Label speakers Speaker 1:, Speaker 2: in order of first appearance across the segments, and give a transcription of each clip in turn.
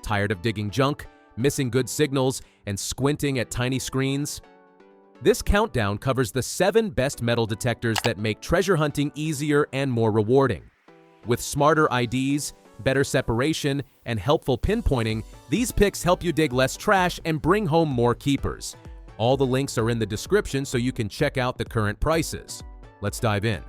Speaker 1: Tired of digging junk, missing good signals, and squinting at tiny screens? This countdown covers the 7 best metal detectors that make treasure hunting easier and more rewarding. With smarter IDs, better separation, and helpful pinpointing, these picks help you dig less trash and bring home more keepers. All the links are in the description so you can check out the current prices. Let's dive in.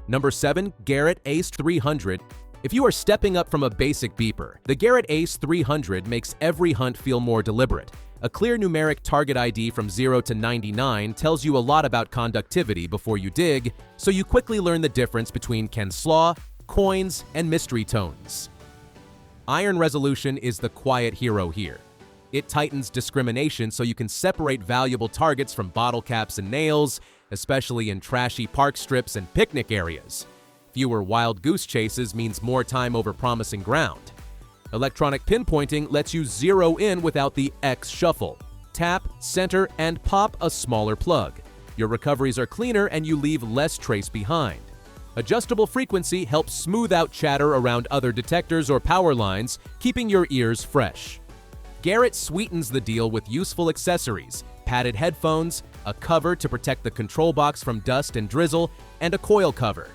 Speaker 1: Number 7. Garrett Ace 300. If you are stepping up from a basic beeper, the Garrett Ace 300 makes every hunt feel more deliberate. A clear numeric target ID from 0 to 99 tells you a lot about conductivity before you dig, so you quickly learn the difference between Slaw, coins, and mystery tones. Iron resolution is the quiet hero here. It tightens discrimination so you can separate valuable targets from bottle caps and nails, especially in trashy park strips and picnic areas. Fewer wild goose chases means more time over promising ground. Electronic pinpointing lets you zero in without the X shuffle. Tap, center, and pop a smaller plug. Your recoveries are cleaner and you leave less trace behind. Adjustable frequency helps smooth out chatter around other detectors or power lines, keeping your ears fresh. Garrett sweetens the deal with useful accessories, padded headphones, a cover to protect the control box from dust and drizzle, and a coil cover.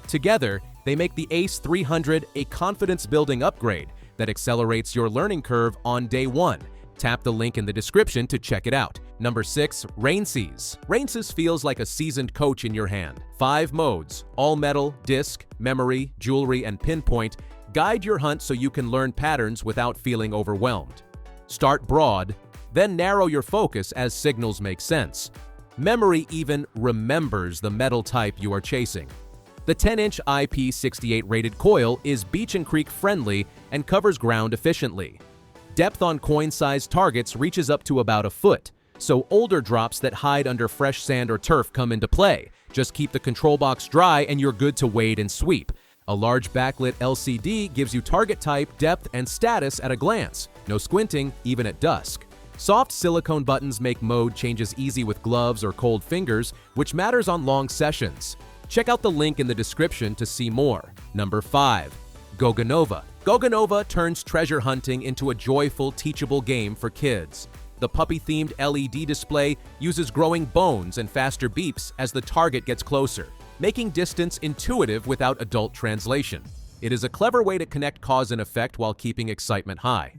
Speaker 1: Together, they make the Ace 300 a confidence-building upgrade that accelerates your learning curve on day 1. Tap the link in the description to check it out. Number 6. Raynesys. Raynesys feels like a seasoned coach in your hand. 5 modes, all metal, disc, memory, jewelry, and pinpoint, guide your hunt so you can learn patterns without feeling overwhelmed. Start broad, then narrow your focus as signals make sense. Memory even remembers the metal type you are chasing. The 10-inch IP68 rated coil is Beach and Creek friendly and covers ground efficiently. Depth on coin-sized targets reaches up to about a foot, so older drops that hide under fresh sand or turf come into play. Just keep the control box dry and you're good to wade and sweep. A large backlit LCD gives you target type, depth, and status at a glance. No squinting, even at dusk. Soft silicone buttons make mode changes easy with gloves or cold fingers, which matters on long sessions. Check out the link in the description to see more. Number 5. Gogonova. Gogonova turns treasure hunting into a joyful, teachable game for kids. The puppy-themed LED display uses growing bones and faster beeps as the target gets closer, making distance intuitive without adult translation. It is a clever way to connect cause and effect while keeping excitement high.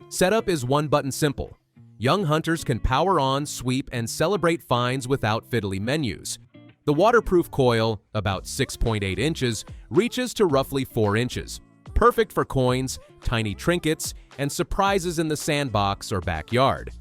Speaker 1: Setup is one button simple. Young hunters can power on, sweep, and celebrate finds without fiddly menus. The waterproof coil, about 6.8 inches, reaches to roughly 4 inches. Perfect for coins, tiny trinkets, and surprises in the sandbox or backyard.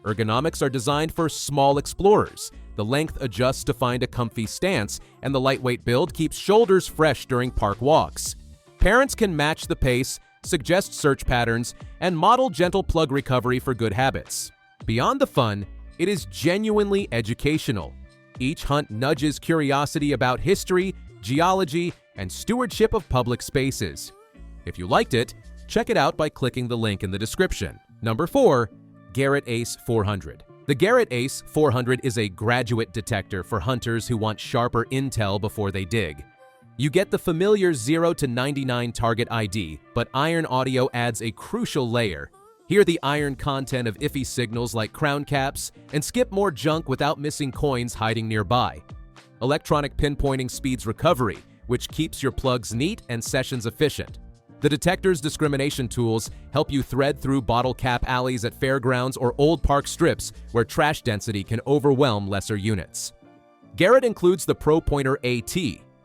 Speaker 1: Ergonomics are designed for small explorers. The length adjusts to find a comfy stance, and the lightweight build keeps shoulders fresh during park walks. Parents can match the pace, suggest search patterns, and model gentle plug recovery for good habits. Beyond the fun, it is genuinely educational. Each hunt nudges curiosity about history, geology, and stewardship of public spaces. If you liked it, check it out by clicking the link in the description. Number 4. Garrett Ace 400. The Garrett Ace 400 is a graduate detector for hunters who want sharper intel before they dig. You get the familiar 0 to 99 target ID, but iron audio adds a crucial layer. Hear the iron content of iffy signals like crown caps, and skip more junk without missing coins hiding nearby. Electronic pinpointing speeds recovery, which keeps your plugs neat and sessions efficient. The Detectors discrimination tools help you thread through bottle cap alleys at fairgrounds or old park strips where trash density can overwhelm lesser units. Garrett includes the Pro Pointer AT,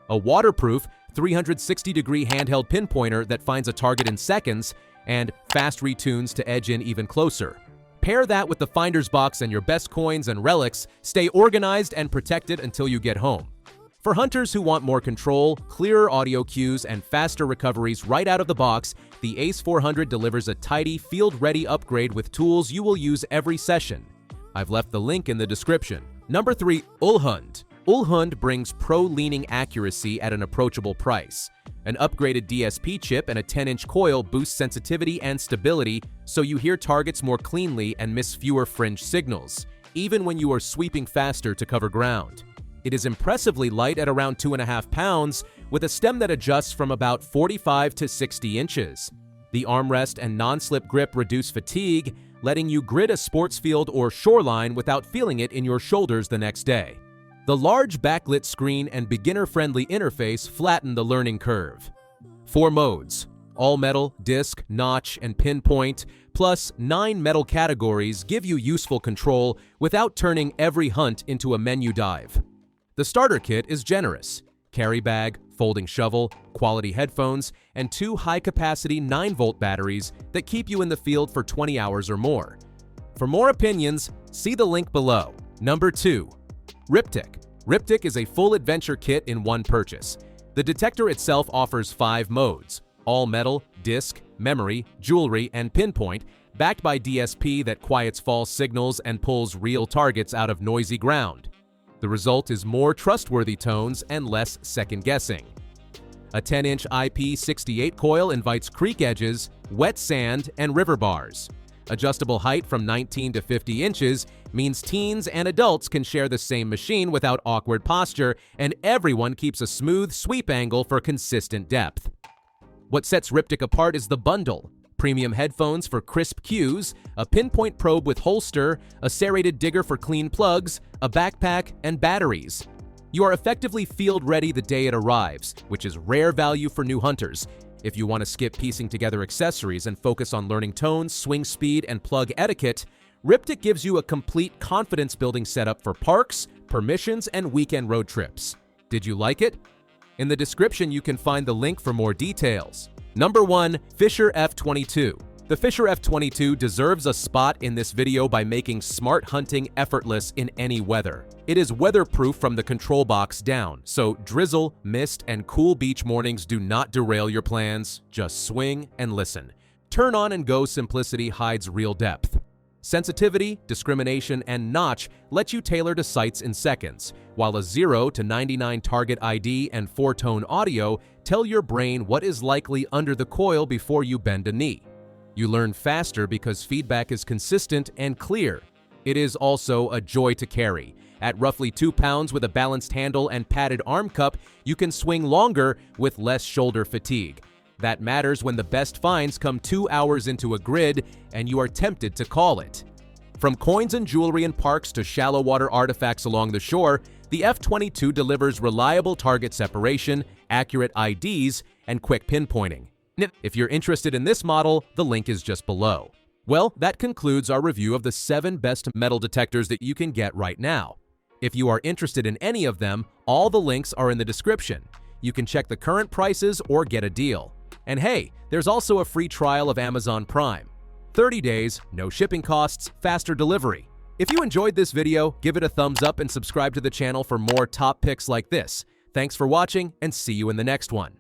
Speaker 1: a waterproof 360-degree handheld pinpointer that finds a target in seconds and fast retunes to edge in even closer. Pair that with the finder's box and your best coins and relics stay organized and protected until you get home. For hunters who want more control, clearer audio cues, and faster recoveries right out of the box, the Ace 400 delivers a tidy, field-ready upgrade with tools you will use every session. I've left the link in the description. Number 3. Ulhund. Ulhund brings pro-leaning accuracy at an approachable price. An upgraded DSP chip and a 10-inch coil boost sensitivity and stability so you hear targets more cleanly and miss fewer fringe signals, even when you are sweeping faster to cover ground. It is impressively light at around 2.5 pounds, with a stem that adjusts from about 45 to 60 inches. The armrest and non-slip grip reduce fatigue, letting you grid a sports field or shoreline without feeling it in your shoulders the next day. The large backlit screen and beginner-friendly interface flatten the learning curve. 4 modes: all metal, disc, notch, and pinpoint, plus 9 metal categories give you useful control without turning every hunt into a menu dive. The starter kit is generous: carry bag, folding shovel, quality headphones, and 2 high-capacity 9-volt batteries that keep you in the field for 20 hours or more. For more opinions, see the link below. Number 2. Riptic. Riptic is a full adventure kit in one purchase. The detector itself offers 5 modes: all metal, disc, memory, jewelry, and pinpoint, backed by DSP that quiets false signals and pulls real targets out of noisy ground. The result is more trustworthy tones and less second-guessing. A 10-inch IP68 coil invites creek edges, wet sand, and river bars. Adjustable height from 19 to 50 inches means teens and adults can share the same machine without awkward posture, and everyone keeps a smooth sweep angle for consistent depth. What sets Riptic apart is the bundle: premium headphones for crisp cues, a pinpoint probe with holster, a serrated digger for clean plugs, a backpack, and batteries. You are effectively field-ready the day it arrives, which is rare value for new hunters. If you want to skip piecing together accessories and focus on learning tones, swing speed, and plug etiquette, Riptic gives you a complete confidence-building setup for parks, permissions, and weekend road trips. Did you like it? In the description, you can find the link for more details. Number 1. Fisher F22. The Fisher F22 deserves a spot in this video by making smart hunting effortless in any weather. It is weatherproof from the control box down, so drizzle, mist, and cool beach mornings do not derail your plans. Just swing and listen. Turn on and go simplicity hides real depth. Sensitivity, discrimination, and notch let you tailor to sights in seconds, while a 0 to 99 target ID and 4-tone audio tell your brain what is likely under the coil before you bend a knee. You learn faster because feedback is consistent and clear. It is also a joy to carry. At roughly 2 pounds with a balanced handle and padded arm cup, you can swing longer with less shoulder fatigue. That matters when the best finds come 2 hours into a grid and you are tempted to call it. From coins and jewelry in parks to shallow water artifacts along the shore, the F22 delivers reliable target separation, accurate IDs, and quick pinpointing. If you're interested in this model, the link is just below. Well, that concludes our review of the 7 best metal detectors that you can get right now. If you are interested in any of them, all the links are in the description. You can check the current prices or get a deal. And hey, there's also a free trial of Amazon Prime. 30 days, no shipping costs, faster delivery. If you enjoyed this video, give it a thumbs up and subscribe to the channel for more top picks like this. Thanks for watching, and see you in the next one.